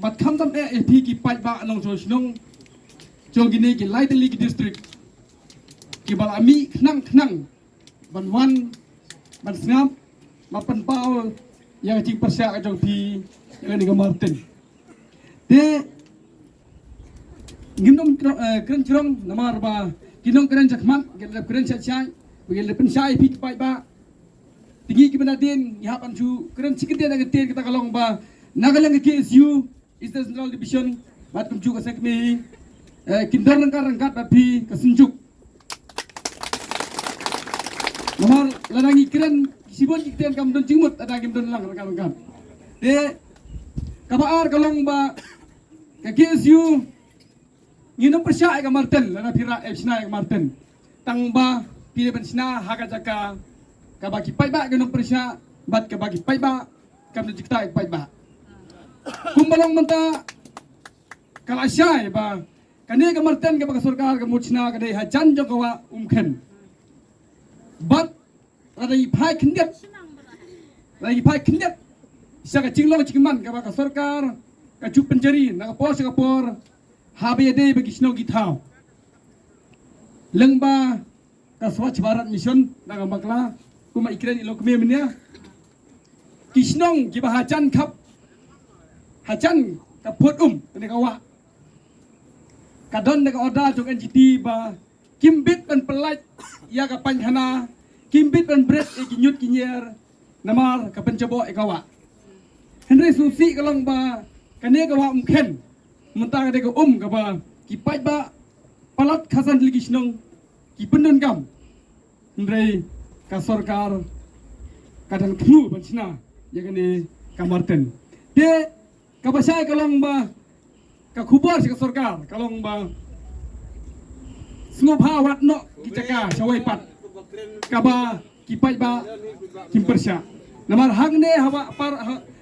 บัดคำทำพี่กี่ไปบ้านน้องโจชนงโจกินกี่ไลท์ลีกดิสตริกกี่บาลามีขนั่งวันบันสงามมาเป็นเป้าyang cing persia kajong pi yang ni Martin de gindom keren cerong namar ba gindom keren jakman gelap keren cacai gelap pensai pi pai ba tinggi ki benadin ya panju keren sikit dia ngatin kita kalong ba nagalang ke KSU Eastern Central Division bat kumju ka sekmi kindar rangkat ba pi kasunjuk namar lanangi keren sibon iktian kam don cingmut ada game don lang rekan-rekan. De kabar kalong ba ka KSU nginum persya ka Martin lana pira sna ka Martin. Tang ba pile ben sna haga jaka ka bagi pai ba nginum persya bat ka bagi pai ba kam don jikta pai ba. Kumbalong manta kala syai ba kane ka Martin ka baka sarkar ka muchna ka dei hajan jokawa umkhen. Bat ada ipai kendet, ada ipai kendet. Siapa cinglong cingman, kaba ka sarkar, ka cup pencari, nak por, habi ade bagi snow gitau. Lengba ka Swachh Bharat Mission, nak makla, kuma ikran ilo kumi menia. Kisnong kiba hajan kap, hajan ka pot tene kawa. Kadon nak order jok NGT ba, kimbit pen pelat, ya ka panjana. Kimbit dan bread kinyut kinyer namar ka pencebo ekawa Henry Susi kalong ba kane kawa umken mentang de ka ka ba kipai ba palat khasan ligisnong ki pendon kam Henry ka sarkar kadang thlu bansina ya kane ka Martin de ka basai kalong ba ka khubor ka sarkar kalong ba sngoba watno kijaka sawai pat kaba kipai ba kimpersya namar hangne hawa par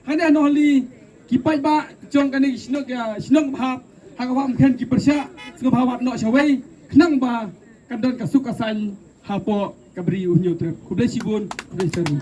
hane anohli kipai ba jong kani snong bhap hagawa mkhen kipersya sngo bhawat no shawai knang ba kadon kasuk kasan hapo kabri unyu trep kublai sibun kublai seru